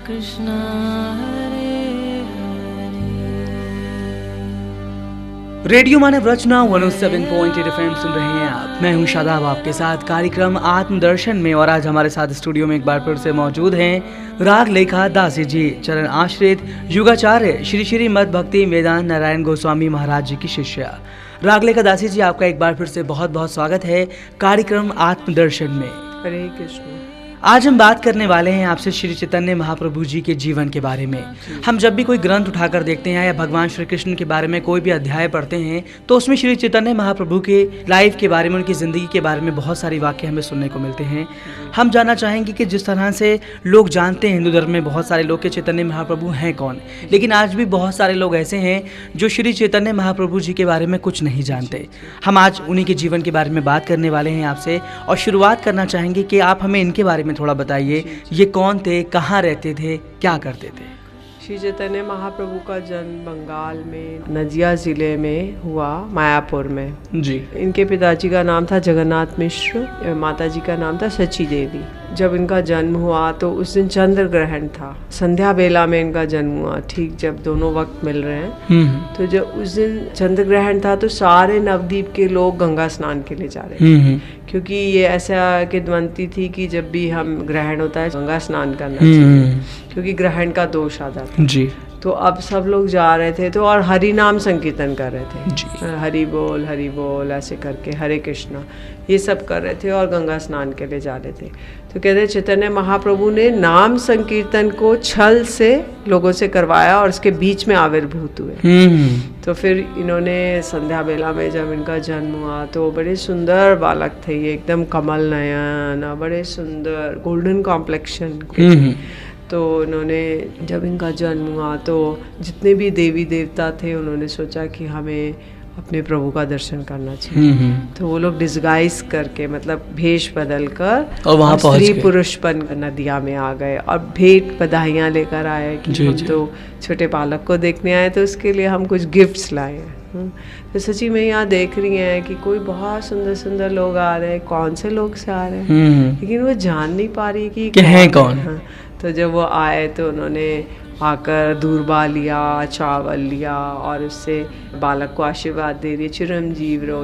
कृष्णा हरे radio Manav Rachna 107.8 FM सुन रहे हैं आप। मैं हूं शादाब, आपके साथ कार्यक्रम आत्मदर्शन में। और आज हमारे साथ स्टूडियो में एक बार फिर से मौजूद हैं राग लेखा दासी जी, चरण आश्रित युगाचार्य श्री श्री मद भक्ति वेदांत नारायण गोस्वामी महाराज जी की शिष्या। राग लेखा दासी जी, आपका एक बार फिर से बहुत बहुत स्वागत है कार्यक्रम आत्मदर्शन में। हरे कृष्ण। आज हम बात करने वाले हैं आपसे श्री चैतन्य महाप्रभु जी के जीवन के बारे में। हम जब भी कोई ग्रंथ उठाकर देखते हैं या भगवान श्री कृष्ण के बारे में कोई भी अध्याय पढ़ते हैं तो उसमें श्री चैतन्य महाप्रभु के लाइफ के बारे में, उनकी ज़िंदगी के बारे में बहुत सारी वाक्य हमें सुनने को मिलते हैं। हम जानना चाहेंगे कि जिस तरह से लोग जानते हैं हिंदू धर्म में बहुत सारे लोग के चैतन्य महाप्रभु हैं कौन, लेकिन आज भी बहुत सारे लोग ऐसे हैं जो श्री चैतन्य महाप्रभु जी के बारे में कुछ नहीं जानते। हम आज उन्हीं के जीवन के बारे में बात करने वाले हैं आपसे, और शुरुआत करना चाहेंगे कि आप हमें इनके बारे में थोड़ा बताइए। ये कौन थे, कहाँ रहते थे, क्या करते थे? श्री चैतन्य महाप्रभु का जन्म बंगाल में नदिया जिले में हुआ, मायापुर में जी। इनके पिताजी का नाम था जगन्नाथ मिश्र, माताजी का नाम था सची देवी। जब इनका जन्म हुआ तो उस दिन चंद्र ग्रहण था, संध्या बेला में इनका जन्म हुआ, ठीक जब दोनों वक्त मिल रहे हैं। तो जब उस दिन चंद्र ग्रहण था तो सारे नवद्वीप के लोग गंगा स्नान के लिए जा रहे थे, क्योंकि ये ऐसा किद्वंती थी कि जब भी हम ग्रहण होता है गंगा स्नान करना चाहिए, क्योंकि ग्रहण का दोष आ जाता है जी। तो अब सब लोग जा रहे थे तो और हरि नाम संकीर्तन कर रहे थे जी। हरि बोल ऐसे करके, हरे कृष्णा ये सब कर रहे थे और गंगा स्नान के लिए जा रहे थे। तो कहते हैं चैतन्य महाप्रभु ने नाम संकीर्तन को छल से लोगों से करवाया और उसके बीच में आविर्भूत हुए। तो फिर इन्होंने संध्या बेला में जब इनका जन्म हुआ तो बड़े सुंदर बालक थे ये, एकदम कमल नयन, बड़े सुंदर गोल्डन कॉम्प्लेक्शन। तो उन्होंने जब इनका जन्म हुआ तो जितने भी देवी देवता थे उन्होंने सोचा कि हमें अपने प्रभु का दर्शन करना चाहिए। तो वो लोग डिस्गाइज करके, मतलब भेष बदल कर और वहाँ स्त्री पुरुषपन नदिया में आ गए और भेंट बधाइयाँ लेकर आए कि हम तो छोटे बालक को देखने आए तो उसके लिए हम कुछ गिफ्ट्स लाए हैं। तो सची में यहाँ देख रही हैं कि कोई बहुत सुंदर सुंदर लोग आ रहे हैं, कौन से लोग से आ रहे हैं, लेकिन वो जान नहीं पा रही कि हैं कौन। तो जब वो आए तो उन्होंने आकर दूरबा लिया, चावल लिया और उससे बालक को आशीर्वाद दे रही, चिरंजीव रहो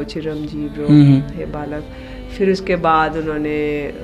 हे बालक। फिर उसके बाद उन्होंने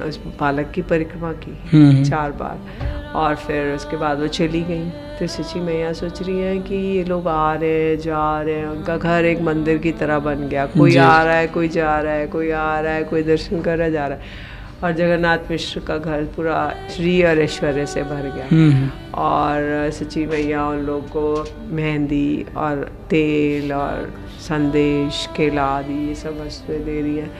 उस बालक की परिक्रमा की 4 बार और फिर उसके बाद वो चली गई। तो सची मैया सोच रही हैं कि ये लोग आ रहे हैं जा रहे हैं, उनका घर एक मंदिर की तरह बन गया, कोई आ रहा है कोई जा रहा है, कोई आ रहा है कोई दर्शन कर रहा जा रहा है। और जगन्नाथ मिश्र का घर पूरा श्री और ऐश्वर्य से भर गया। और सची मैया उन लोगों को मेहंदी और तेल और संदेश, केला आदि ये सब वस्तुएं दे रही हैं।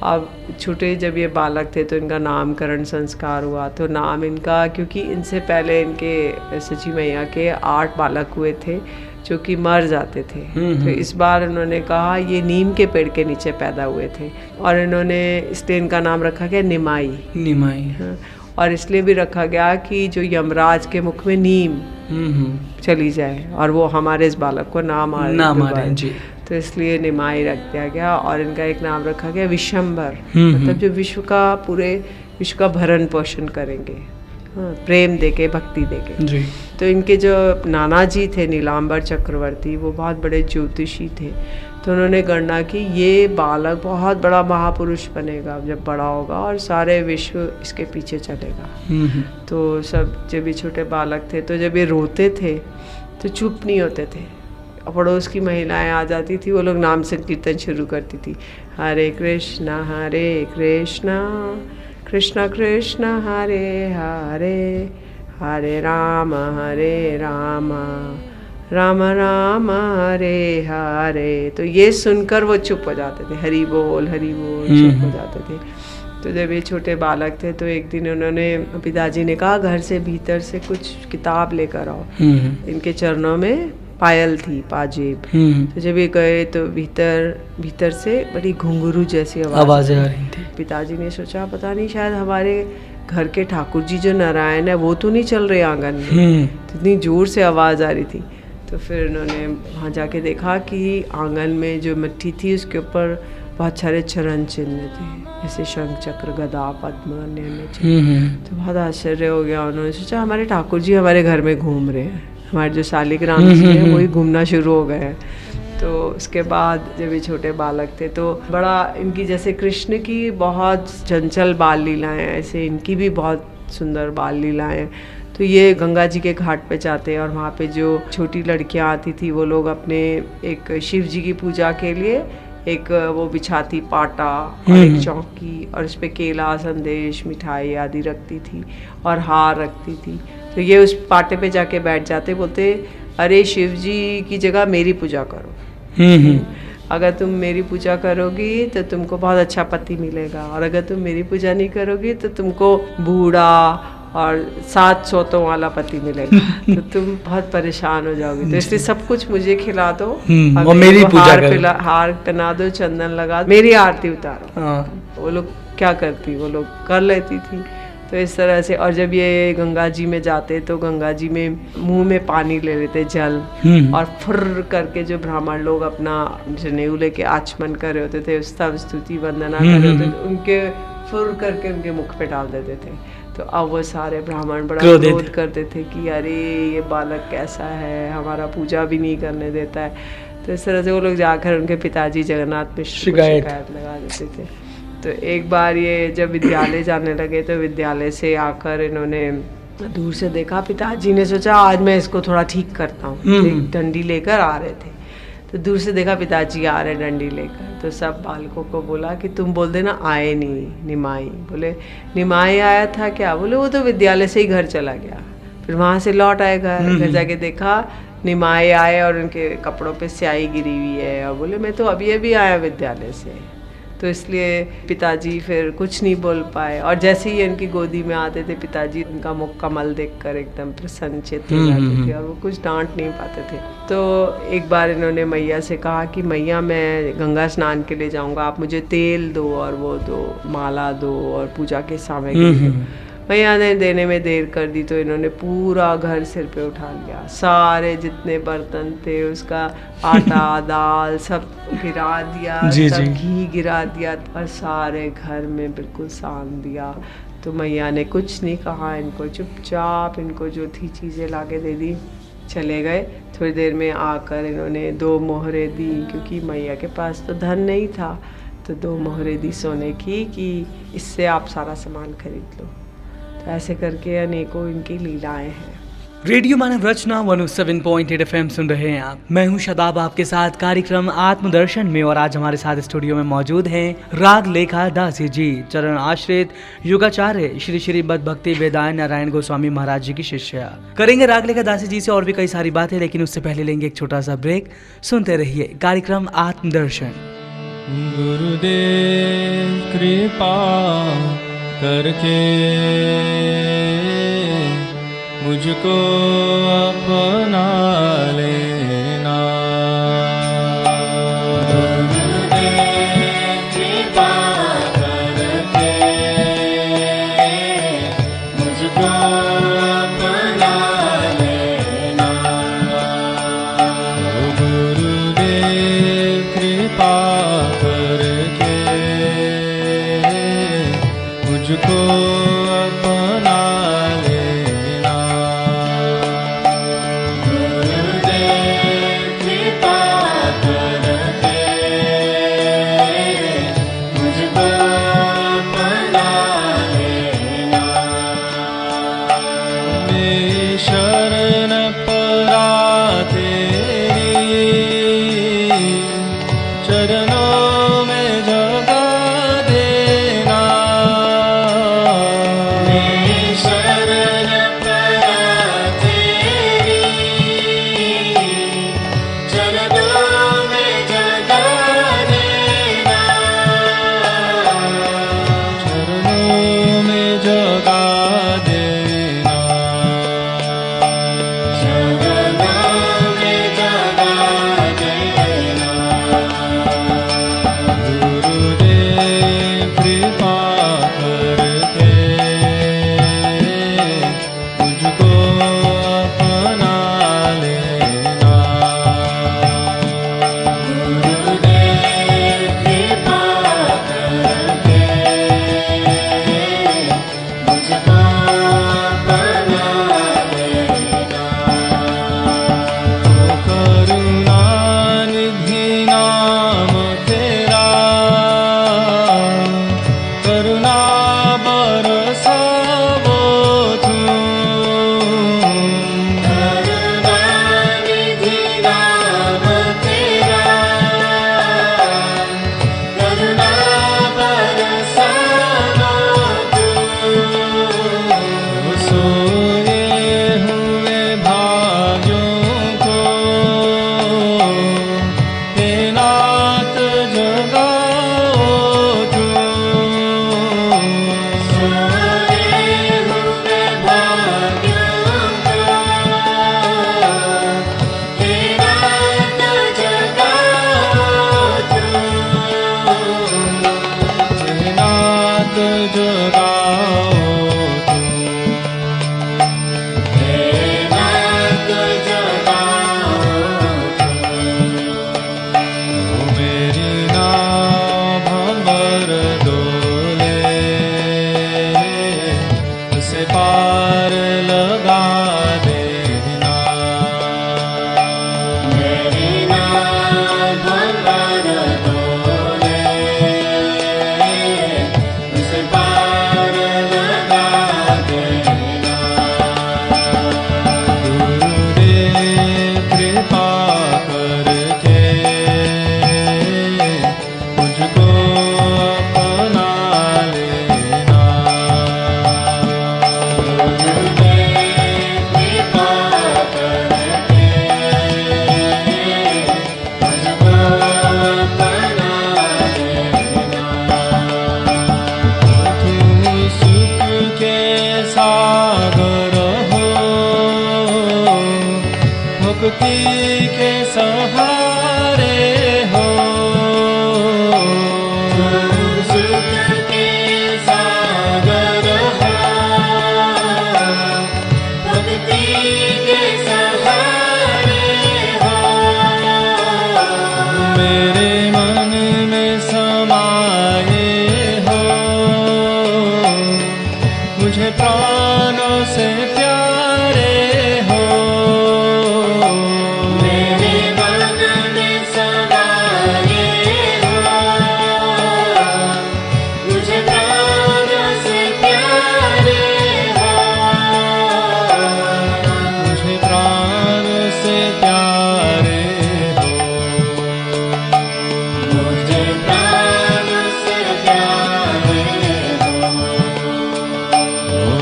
अब छोटे जब ये बालक थे तो इनका नामकरण संस्कार हुआ। तो नाम इनका, क्योंकि इनसे पहले इनके सची मैया के 8 बालक हुए थे जो कि मर जाते थे। तो इस बार उन्होंने कहा ये नीम के पेड़ के नीचे पैदा हुए थे और इन्होंने इसलिए इनका नाम रखा गया निमाई। हाँ। और इसलिए भी रखा गया कि जो यमराज के मुख में नीम चली जाए और वो हमारे इस बालक को ना मारे जी। तो इसलिए निमाई रख दिया गया। और इनका एक नाम रखा गया विशंबर, मतलब जो विश्व का, पूरे विश्व का भरण पोषण करेंगे, हाँ, प्रेम देके, भक्ति देके जी। तो इनके जो नाना जी थे नीलांबर चक्रवर्ती, वो बहुत बड़े ज्योतिषी थे। तो उन्होंने गणना की ये बालक बहुत बड़ा महापुरुष बनेगा जब बड़ा होगा और सारे विश्व इसके पीछे चलेगा। तो सब जब भी छोटे बालक थे तो जब ये रोते थे तो चुप नहीं होते थे, पड़ोस की महिलाएं आ जाती थी, वो लोग नाम संकीर्तन शुरू करती थी, हरे कृष्णा कृष्णा कृष्णा हरे हरे, हरे राम राम राम हरे हरे। तो ये सुनकर वो चुप हो जाते थे, हरि बोल चुप हो जाते थे। तो जब ये छोटे बालक थे तो एक दिन उन्होंने, पिताजी ने कहा घर से भीतर से कुछ किताब लेकर आओ। इनके चरणों में पायल थी, पाजेब। तो जब ये गए तो भीतर से बड़ी घुंघरू जैसी आवाज़ें आ रही थी। पिताजी ने सोचा पता नहीं शायद हमारे घर के ठाकुर जी जो नारायण है वो तो नहीं चल रहे आंगन में, तो इतनी जोर से आवाज़ आ रही थी। तो फिर उन्होंने वहाँ जाके देखा कि आंगन में जो मिट्टी थी उसके ऊपर बहुत सारे चरण चिन्ह थे, जैसे शंख चक्र गदा पद्म अन्य अन्य चिन्ह। तो बहुत आश्चर्य हो गया, उन्होंने सोचा हमारे ठाकुर जी हमारे घर में घूम रहे हैं, हमारे जो शालिग्राम जी हैं वही घूमना शुरू हो गए हैं। तो उसके बाद जब ये छोटे बालक थे तो बड़ा इनकी, जैसे कृष्ण की बहुत चंचल बाल लीलाएं, ऐसे इनकी भी बहुत सुंदर बाल लीलाएं। तो ये गंगा जी के घाट पे जाते और वहाँ पे जो छोटी लड़कियाँ आती थी वो लोग अपने एक शिव जी की पूजा के लिए एक वो बिछाती पाटा और एक चौकी और उस पे केला संदेश मिठाई आदि रखती थी और हार रखती थी। तो ये उस पाटे पे जाके बैठ जाते, बोलते अरे शिव जी की जगह मेरी पूजा करो, अगर तुम मेरी पूजा करोगी तो तुमको बहुत अच्छा पति मिलेगा, और अगर तुम मेरी पूजा नहीं करोगी तो तुमको बूढ़ा और 7 सौतों वाला पति मिलेगा, तो तुम बहुत परेशान हो जाओगी। तो इसलिए सब कुछ मुझे खिला दो और मेरी पूजा हार पहना दो, चंदन लगा दो, मेरी आरती उतारो। वो लोग क्या करती, वो लोग कर लेती थी। तो इस तरह से, और जब ये गंगा जी में जाते तो गंगा जी में मुंह में पानी ले लेते, जल, और फुर्र करके जो ब्राह्मण लोग अपना जनेऊ लेके आचमन कर रहे होते थे, स्तव स्तुति वंदना कर रहे होते थे, उनके फुर्र करके उनके मुख पे डाल देते थे। तो अब वो सारे ब्राह्मण बड़ा क्रोध करते थे कि अरे ये बालक कैसा है, हमारा पूजा भी नहीं करने देता है। तो इस तरह से वो लोग जाकर उनके पिताजी जगन्नाथ मिश्र को शिकायत लगा देते थे। तो एक बार ये जब विद्यालय जाने लगे तो विद्यालय से आकर इन्होंने दूर से देखा, पिताजी ने सोचा आज मैं इसको थोड़ा ठीक करता हूँ, एक डंडी लेकर आ रहे थे। तो दूर से देखा पिताजी आ रहे डंडी लेकर, तो सब बालकों को बोला कि तुम बोल देना आए नहीं निमाई। बोले निमाई आया था क्या? बोले वो तो विद्यालय से ही घर चला गया, फिर वहाँ से लौट आएगा। घर जाके देखा निमाई आए और उनके कपड़ों पे स्याही गिरी हुई है, और बोले मैं तो अभी अभी आया विद्यालय से। तो इसलिए पिताजी फिर कुछ नहीं बोल पाए, और जैसे ही इनकी गोदी में आते थे पिताजी उनका मुख कमल देखकर एकदम प्रसन्नचित्त हो जाते थे और वो कुछ डांट नहीं पाते थे। तो एक बार इन्होंने मैया से कहा कि मैया मैं गंगा स्नान के लिए जाऊंगा, आप मुझे तेल दो और वो दो, माला दो और पूजा के सामग्री दो। मैया ने देने में देर कर दी तो इन्होंने पूरा घर सिर पे उठा लिया, सारे जितने बर्तन थे उसका आटा दाल सब गिरा दिया, सब घी गिरा दिया और सारे घर में बिल्कुल सान दिया। तो मैया ने कुछ नहीं कहा, इनको चुपचाप इनको जो थी चीज़ें लाके दे दी, चले गए। थोड़ी देर में आकर इन्होंने 2 मोहरें दी, क्योंकि मैया के पास तो धन नहीं था, तो 2 मोहरें दी सोने की कि इससे आप सारा सामान खरीद लो। तो ऐसे करके अनेकों इनकी लीलाएं हैं। रेडियो मानव रचना 107.8 FM सुन रहे हैं आप। मैं हूं शादाब आपके साथ कार्यक्रम आत्मदर्शन में, और आज हमारे साथ स्टूडियो में मौजूद हैं राग लेखा दासी जी, चरण आश्रित युगाचार्य श्री श्री बद भक्ति वेदांत नारायण गोस्वामी महाराज जी की शिष्या। करेंगे राग लेखा दासी जी से और भी कई सारी बातें, लेकिन उससे पहले लेंगे एक छोटा सा ब्रेक। सुनते रहिए कार्यक्रम आत्मदर्शन। गुरुदेव कृपा करके मुझको अपना लेना, गुरुदेव कृपा करके मुझको अपना लेना, गुरुदेव कृपा करके मुझको अपना लेना। भक्ति के सहारे हो, सुख के सागर हो, भक्ति के सहारे हो। मेरे मन में समाये हो, मुझे प्राणों से प्यारे हो। मेरे मन में समाये हो, मुझे प्राणों से प्यारे हो। मुझे प्राणों से प्यारे हो, मुझे प्राणों से प्यारे हो।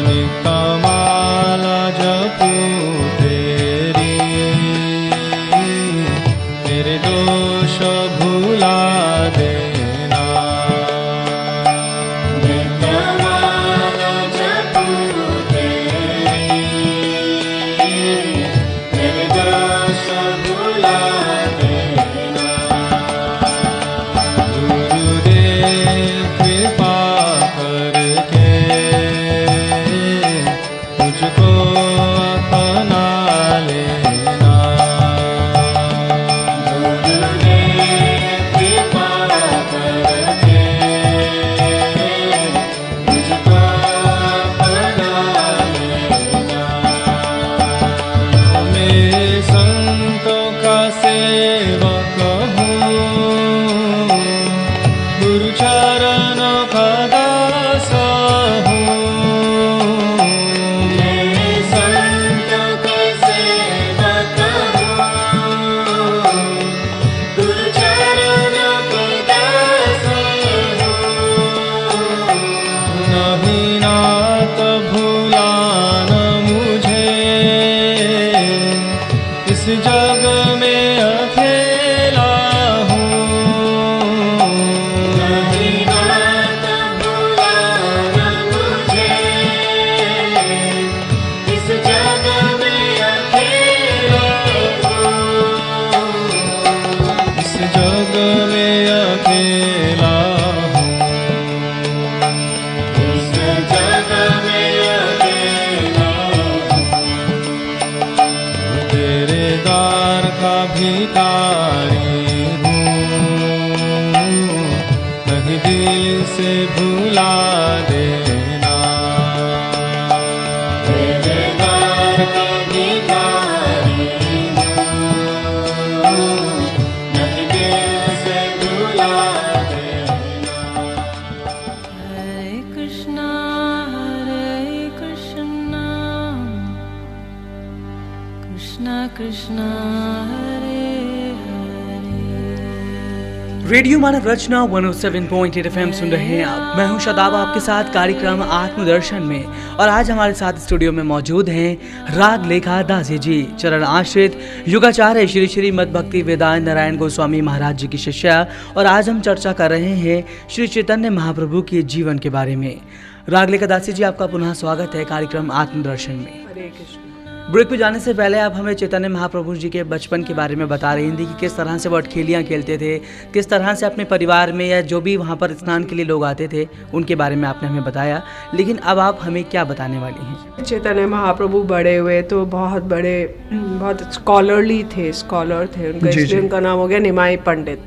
नित्य माला जपूं तेरी, मेरे दोष भुला देना। नित्य माला जपूं तेरी, मेरे दोष भुला देना। गुरुदेव कृपा करके मुझको अपना लेना। गुरुदेव कृपा करके मुझको अपना लेना। मैं संतों का सेवक हूँ, गुरु चरणों का दास हूँ। मैं संतों का सेवक हूँ, गुरु चरणों का दास हूँ। नहीं नाथ भुलाना मुझे, इस जग में अकेला हूँ। नहीं नाथ भुलाना मुझे, इस जग में अकेला हूँ। इस जग में अकेला हूँ, इस जग में अकेला हूँ। तेरे द्वार का भिखारी हूँ, नहीं दिल से भुला देना। तेरे द्वार का भिखारी हूँ, नहीं दिल से भुला देना। Hare Krishna, Krishna Krishna, Hare Hare। Radio Manav Rachna 107.8 FM सुन रहे हैं आप। मैं हूं शादाब, आपके साथ कार्यक्रम आत्मदर्शन में। और आज हमारे साथ स्टूडियो में मौजूद हैं राग लेखा दासी जी, चरण आश्रित युगाचार्य श्री श्री मद भक्ति वेदांत नारायण गोस्वामी महाराज जी की शिष्या। और आज हम चर्चा कर रहे हैं श्री चैतन्य महाप्रभु के जीवन के बारे में। राग लेखा दासी जी, आपका पुनः स्वागत है कार्यक्रम आत्मदर्शन में। हरे कृष्ण। ब्रेक पे जाने से पहले आप हमें चैतन्य महाप्रभु जी के बचपन के बारे में बता रही थी कि किस तरह से वो अटखेलियाँ खेलते थे, किस तरह से अपने परिवार में या जो भी वहाँ पर स्नान के लिए लोग आते थे उनके बारे में आपने हमें बताया। लेकिन अब आप हमें क्या बताने वाली हैं? चैतन्य महाप्रभु बड़े हुए तो बहुत बड़े, बहुत स्कॉलर थे। उनका इसलिए उनका नाम हो गया निमाई पंडित।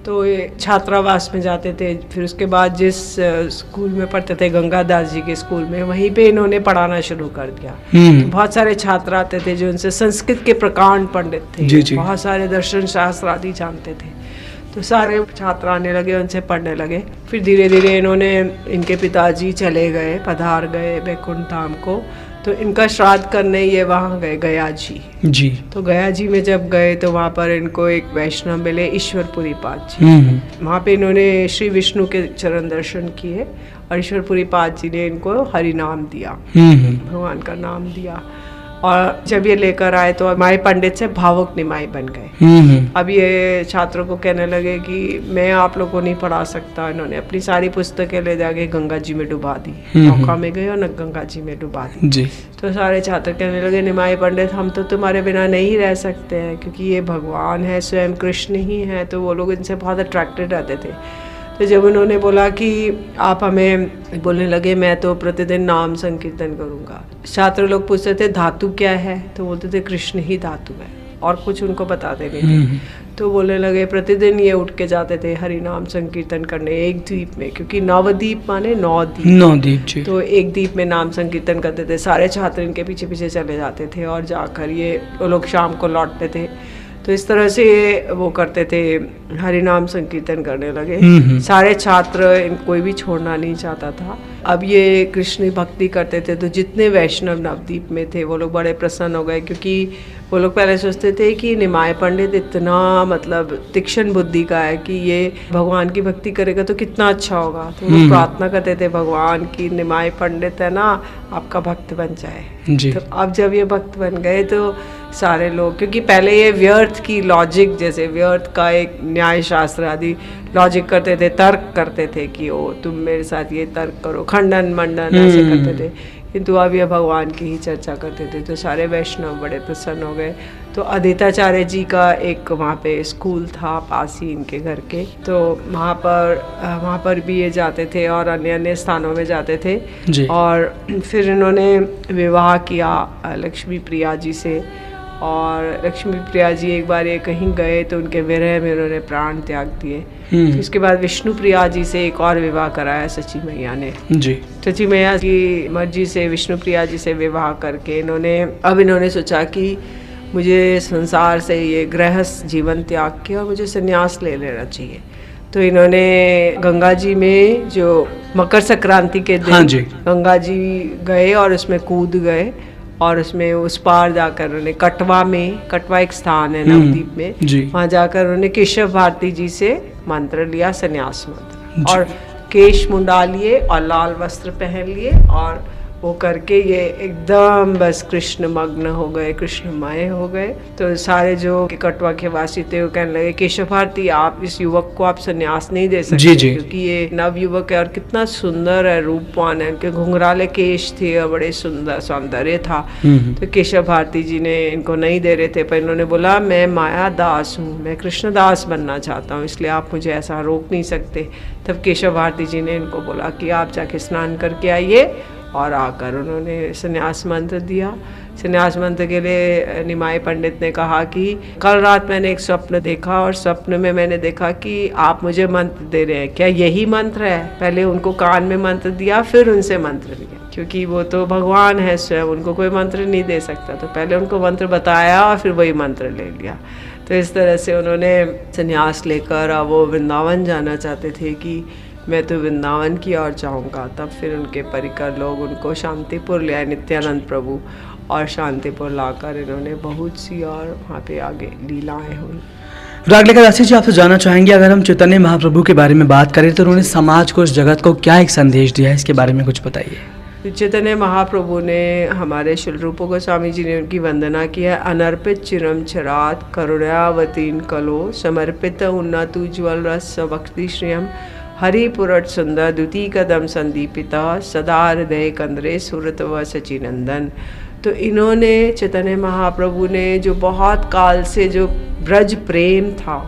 तो ये छात्रावास में जाते थे। फिर उसके बाद जिस स्कूल में पढ़ते थे, गंगादास जी के स्कूल में, वहीं पे इन्होंने पढ़ाना शुरू कर दिया। तो बहुत सारे छात्र आते थे जो उनसे संस्कृत के प्रकांड पंडित थे। जी। बहुत सारे दर्शन शास्त्र आदि जानते थे। तो सारे छात्र आने लगे, उनसे पढ़ने लगे। फिर धीरे धीरे इनके पिताजी चले गए, पधार गए बैकुंठ धाम को। तो इनका श्राद्ध करने ये वहाँ गए, गया जी। तो गया जी में जब गए तो वहाँ पर इनको एक वैष्णव मिले, ईश्वरपुरी पाद जी। वहाँ पे इन्होंने श्री विष्णु के चरण दर्शन किए और ईश्वरपुरी पाद जी ने इनको हरि नाम दिया, भगवान का नाम दिया। और जब ये लेकर आए तो निमाई पंडित से भावुक निमाई बन गए। अब ये छात्रों को कहने लगे कि मैं आप लोगों को नहीं पढ़ा सकता। इन्होंने अपनी सारी पुस्तकें ले जाके गंगा जी में डुबा दी, नौका में गए और न गंगा जी में डुबा दी जी। तो सारे छात्र कहने लगे निमाई पंडित हम तो तुम्हारे बिना नहीं रह सकते हैं, क्योंकि ये भगवान है, स्वयं कृष्ण ही है। तो वो लोग इनसे बहुत अट्रैक्टेड रहते थे। तो जब उन्होंने बोला कि आप हमें, बोलने लगे मैं तो प्रतिदिन नाम संकीर्तन करूँगा। छात्र लोग पूछते थे धातु क्या है, तो बोलते थे कृष्ण ही धातु है, और कुछ उनको बताते नहीं थे। तो बोलने लगे प्रतिदिन ये उठ के जाते थे हरि नाम संकीर्तन करने एक द्वीप में, क्योंकि नवद्वीप माने 9 द्वीप जी। तो एक द्वीप में नाम संकीर्तन करते थे। सारे छात्र इनके पीछे पीछे चले जाते थे और जाकर ये वो लोग शाम को लौटते थे। तो इस तरह से वो करते थे, हरि नाम संकीर्तन करने लगे। सारे छात्र कोई भी छोड़ना नहीं चाहता था। अब ये कृष्ण भक्ति करते थे, तो जितने वैष्णव नवद्वीप में थे वो लोग बड़े प्रसन्न हो गए, क्योंकि वो लोग पहले सोचते थे कि निमाय पंडित इतना मतलब तीक्ष्ण बुद्धि का है कि ये भगवान की भक्ति करेगा तो कितना अच्छा होगा। तो वो प्रार्थना करते थे भगवान की निमाय पंडित है ना आपका भक्त बन जाए जी। तो अब जब ये भक्त बन गए तो सारे लोग, क्योंकि पहले ये व्यर्थ की लॉजिक, जैसे व्यर्थ का एक न्याय शास्त्र आदि लॉजिक करते थे, तर्क करते थे कि ओ तुम मेरे साथ ये तर्क करो, खंडन मंडन ऐसे करते थे। किंतु अब ये भगवान की ही चर्चा करते थे। तो सारे वैष्णव बड़े प्रसन्न हो गए। तो अदिताचार्य जी का एक वहाँ पे स्कूल था पास ही इनके घर के, तो वहाँ पर भी ये जाते थे और अन्य अन्य स्थानों में जाते थे जी। और फिर इन्होंने विवाह किया लक्ष्मी प्रिया जी से। और लक्ष्मी प्रिया जी एक बार ये कहीं गए तो उनके विरह में उन्होंने प्राण त्याग दिए। तो इसके बाद विष्णु प्रिया जी से एक और विवाह कराया सची मैया ने जी। सची मैया की मर्जी से विष्णु प्रिया जी से विवाह करके इन्होंने सोचा कि मुझे संसार से ये गृहस्थ जीवन त्याग के और मुझे संन्यास ले लेना चाहिए। तो इन्होंने गंगा जी में जो मकर संक्रांति के दिन गंगा जी गए और उसमें कूद गए और उसमें उस पार जाकर उन्होंने कटवा एक स्थान है नवद्वीप में, वहाँ जाकर उन्होंने केशव भारती जी से मंत्र लिया, संन्यास मंत्र, और केश मुंडा लिए और लाल वस्त्र पहन लिए और वो करके ये एकदम बस कृष्ण मग्न हो गए, कृष्णमय हो गए। तो सारे जो कटवा के वासी थे वो कहने लगे केशव भारती आप इस युवक को आप संन्यास नहीं दे सकते क्योंकि ये नव युवक है और कितना सुंदर है, रूपवान है, उनके घुंघराले केश थे और बड़े सुंदर सौंदर्य था। तो केशव भारती जी ने इनको नहीं दे रहे थे, पर इन्होंने बोला मैं माया दास हूँ, मैं कृष्ण दास बनना चाहता हूँ, इसलिए आप मुझे ऐसा रोक नहीं सकते। तब केशव भारती जी ने इनको बोला कि आप जाके स्नान करके आइए, और आकर उन्होंने संन्यास मंत्र दिया। संन्यास मंत्र के लिए निमाई पंडित ने कहा कि कल रात मैंने एक स्वप्न देखा और स्वप्न में मैंने देखा कि आप मुझे मंत्र दे रहे हैं, क्या यही मंत्र है? पहले उनको कान में मंत्र दिया, फिर उनसे मंत्र लिया, क्योंकि वो तो भगवान है स्वयं, उनको कोई मंत्र नहीं दे सकता। तो पहले उनको मंत्र बताया और फिर वही मंत्र ले लिया। तो इस तरह से उन्होंने संन्यास लेकर वो वृंदावन जाना चाहते थे कि मैं तो वृंदावन की ओर जाऊँगा। तब फिर उनके परिकर लोग उनको शांतिपुर ले आए, नित्यानंद प्रभु, और शांतिपुर लाकर इन्होंने बहुत सी और वहाँ पे आगे लीलाएं हुई। राग लेकर दासी जी आपसे जानना चाहेंगे, अगर हम चैतन्य महाप्रभु के बारे में बात करें तो उन्होंने समाज को, इस जगत को क्या एक संदेश दिया है, इसके बारे में कुछ बताइए। चैतन्य महाप्रभु ने, हमारे शिल रूप गोस्वामी जी ने उनकी वंदना की है। अनर्पित चिरम चरात करुणावतीन कलो समर्पित उन्नतु ज्वल रस भक्ति श्रियम हरि पुरट सुंदर द्वितीय कदम संदीपिता सदा हृदय कंद्रे सुरत व सचिनंदन। तो इन्होंने, चैतन्य महाप्रभु ने, जो बहुत काल से जो ब्रज प्रेम था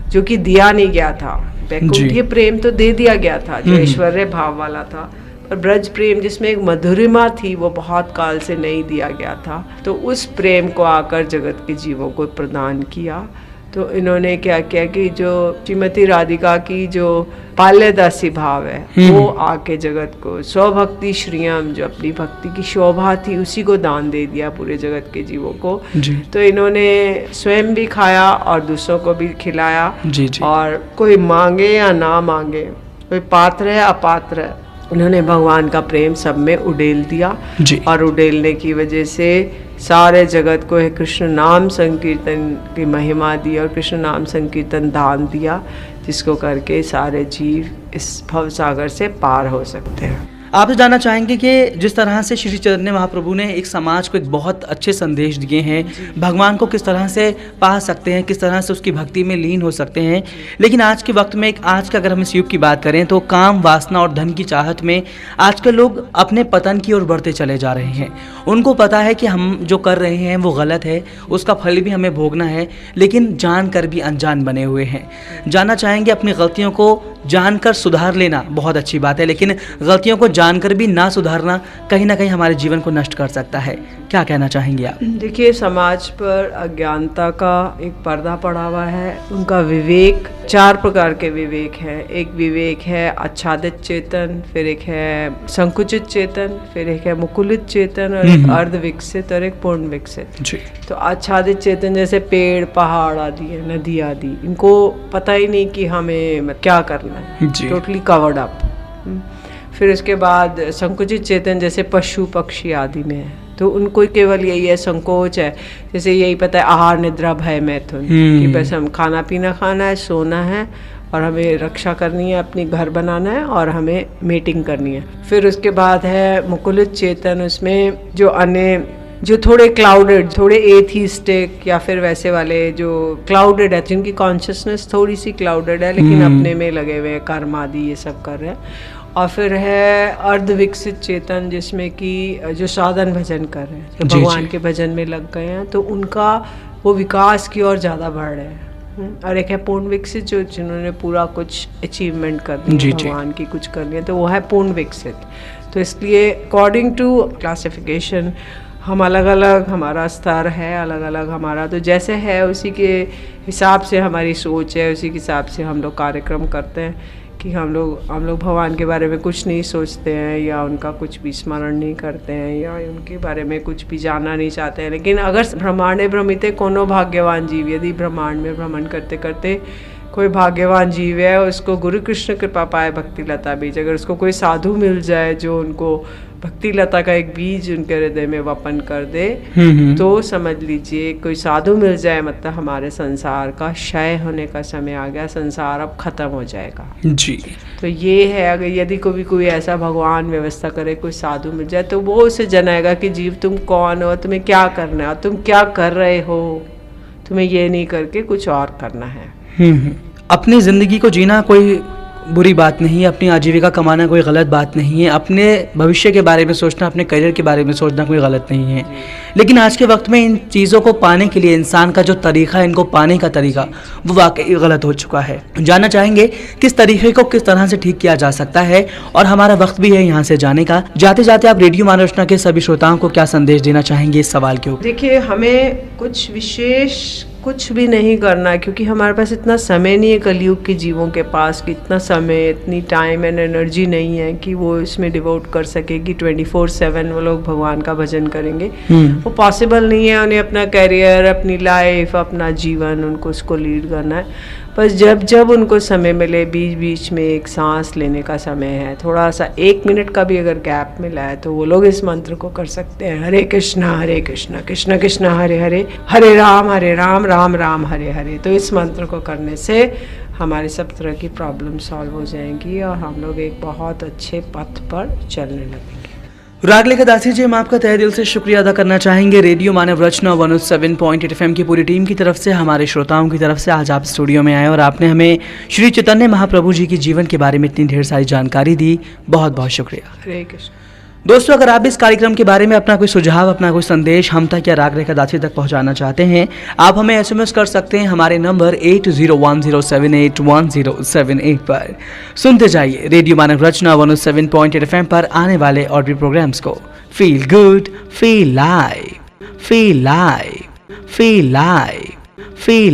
जो कि दिया नहीं गया था, वैकुंठीय प्रेम तो दे दिया गया था जो ऐश्वर्य भाव वाला था, पर ब्रज प्रेम जिसमें एक मधुरिमा थी वो बहुत काल से नहीं दिया गया था। तो उस प्रेम को आकर जगत के जीवों को प्रदान किया। तो इन्होंने क्या किया कि जो श्रीमती राधिका की जो बाल्यदासी भाव है वो आके जगत को स्वभक्ति श्रियम, जो अपनी भक्ति की शोभा थी, उसी को दान दे दिया पूरे जगत के जीवों को। तो इन्होंने स्वयं भी खाया और दूसरों को भी खिलाया। और कोई मांगे या ना मांगे, कोई पात्र है अपात्र है, इन्होंने भगवान का प्रेम सब में उड़ेल दिया। और उड़ेलने की वजह से सारे जगत को कृष्ण नाम संकीर्तन की महिमा दी और कृष्ण नाम संकीर्तन दान दिया, जिसको करके सारे जीव इस भव सागर से पार हो सकते हैं। आपसे जानना चाहेंगे कि जिस तरह से श्री चैतन्य महाप्रभु ने एक समाज को एक बहुत अच्छे संदेश दिए हैं, भगवान को किस तरह से पा सकते हैं, किस तरह से उसकी भक्ति में लीन हो सकते हैं, लेकिन आज के वक्त में आज का अगर हम इस युग की बात करें तो काम, वासना और धन की चाहत में आजकल लोग अपने पतन की ओर बढ़ते चले जा रहे हैं। उनको पता है कि हम जो कर रहे हैं वो गलत है, उसका फल भी हमें भोगना है, लेकिन जानकर भी अनजान बने हुए हैं। जानना चाहेंगे अपनी गलतियों को जानकर सुधार लेना बहुत अच्छी बात है, लेकिन गलतियों को जानकर भी ना सुधारना कहीं ना कहीं हमारे जीवन को नष्ट कर सकता है। क्या कहना चाहेंगे आप? देखिए, समाज पर अज्ञानता का एक पर्दा पड़ा हुआ है। उनका विवेक, 4 प्रकार के विवेक है। एक विवेक है आच्छादित चेतन, फिर एक है संकुचित चेतन, फिर एक है मुकुलित चेतन, और एक अर्ध विकसित और एक पूर्ण विकसित। तो आच्छादित चेतन जैसे पेड़, पहाड़ आदि है, नदी आदि, इनको पता ही नहीं कि हमें क्या करना है, टोटली कवर्ड अप। फिर उसके बाद संकुचित चेतन जैसे पशु पक्षी आदि में है, तो उनको केवल यही है, संकोच है। जैसे यही पता है आहार निद्रा भय मैथुन, कि बस हम खाना पीना खाना है, सोना है, और हमें रक्षा करनी है, अपनी घर बनाना है, और हमें मीटिंग करनी है। फिर उसके बाद है मुकुलित चेतन, उसमें जो थोड़े क्लाउडेड, थोड़े एथिस्टिक या फिर वैसे वाले जो क्लाउडेड है, जिनकी कॉन्शियसनेस थोड़ी सी क्लाउडेड है, लेकिन अपने में लगे हुए हैं, कर्म आदि ये सब कर रहे हैं। और फिर है अर्ध विकसित चेतन, जिसमें कि जो साधन भजन कर रहे हैं, जो भगवान के भजन में लग गए हैं, तो उनका वो विकास की ओर ज़्यादा बढ़ रहे हैं। और एक है पूर्ण विकसित, जो जिन्होंने पूरा कुछ अचीवमेंट कर दिया, भगवान की कुछ कर लिया, तो वो है पूर्ण विकसित। तो इसलिए अकॉर्डिंग टू क्लासिफिकेशन हम अलग अलग, हमारा स्तर है अलग अलग हमारा, तो जैसे है उसी के हिसाब से हमारी सोच है, उसी के हिसाब से हम लोग कार्यक्रम करते हैं कि हम लोग भगवान के बारे में कुछ नहीं सोचते हैं, या उनका कुछ भी स्मरण नहीं करते हैं, या उनके बारे में कुछ भी जानना नहीं चाहते हैं। लेकिन अगर ब्रह्मांडे भ्रमिते कोनो भाग्यवान जीव, यदि ब्रह्मांड में भ्रमण करते करते कोई भाग्यवान जीव है, उसको गुरु कृष्ण कृपा पाए भक्ति लता बीज, अगर उसको कोई साधु मिल जाए जो उनको भक्ति लता का एक बीज उनके हृदय में वपन कर दे, तो समझ लीजिए कोई साधु मिल जाए, मतलब हमारे संसार का क्षय होने का समय आ गया, संसार अब खत्म हो जाएगा जी। तो ये है, अगर यदि कोई ऐसा भगवान व्यवस्था करे, कोई साधु मिल जाए, तो वो उसे जनाएगा कि जीव तुम कौन हो, तुम्हें क्या करना है, तुम क्या कर रहे हो, तुम्हें ये नहीं करके कुछ और करना है। अपनी ज़िंदगी को जीना कोई बुरी बात नहीं है, अपनी आजीविका कमाना कोई गलत बात नहीं है, अपने भविष्य के बारे में सोचना, अपने करियर के बारे में सोचना कोई गलत नहीं है। लेकिन आज के वक्त में इन चीज़ों को पाने के लिए इंसान का जो तरीका है, इनको पाने का तरीका, वो वाकई गलत हो चुका है। जानना चाहेंगे किस तरीके को किस तरह से ठीक किया जा सकता है, और हमारा वक्त भी है यहाँ से जाने का। जाते जाते आप रेडियो मानव रचना के सभी श्रोताओं को क्या संदेश देना चाहेंगे इस सवाल के ऊपर? देखिए, हमें कुछ विशेष कुछ भी नहीं करना है, क्योंकि हमारे पास इतना समय नहीं है कलयुग के जीवों के पास कि इतना समय, इतनी टाइम एंड एनर्जी नहीं है कि वो इसमें डिवोट कर सके कि 24/7 वो लोग भगवान का भजन करेंगे। वो पॉसिबल नहीं है। उन्हें अपना करियर, अपनी लाइफ, अपना जीवन उनको उसको लीड करना है। बस जब जब उनको समय मिले, बीच बीच में एक सांस लेने का समय है, थोड़ा सा 1 मिनट का भी अगर गैप मिला है, तो वो लोग इस मंत्र को कर सकते हैं, हरे कृष्णा कृष्ण कृष्ण हरे हरे, हरे राम राम राम हरे हरे। तो इस मंत्र को करने से हमारी सब तरह की प्रॉब्लम सॉल्व हो जाएंगी और हम लोग एक बहुत अच्छे पथ पर चलने लगेंगे। रागलेखा दासी जी, हम आपका तहे दिल से शुक्रिया अदा करना चाहेंगे रेडियो मानव रचना 107.8 FM की पूरी टीम की तरफ से, हमारे श्रोताओं की तरफ से। आज आप स्टूडियो में आए और आपने हमें श्री चैतन्य महाप्रभु जी के जीवन के बारे में इतनी ढेर सारी जानकारी दी। बहुत बहुत शुक्रिया। हरे कृष्ण। दोस्तों, अगर आप इस कार्यक्रम के बारे में अपना कोई सुझाव, अपना कोई संदेश हम तक या रागरेखा दासी तक पहुंचाना चाहते हैं, आप हमें SMS कर सकते हैं हमारे नंबर 8010781078 पर। सुनते जाइए रेडियो मानव रचना 107.8 FM पर आने वाले और भी प्रोग्राम्स को। Feel good, feel live, feel live, feel live, feel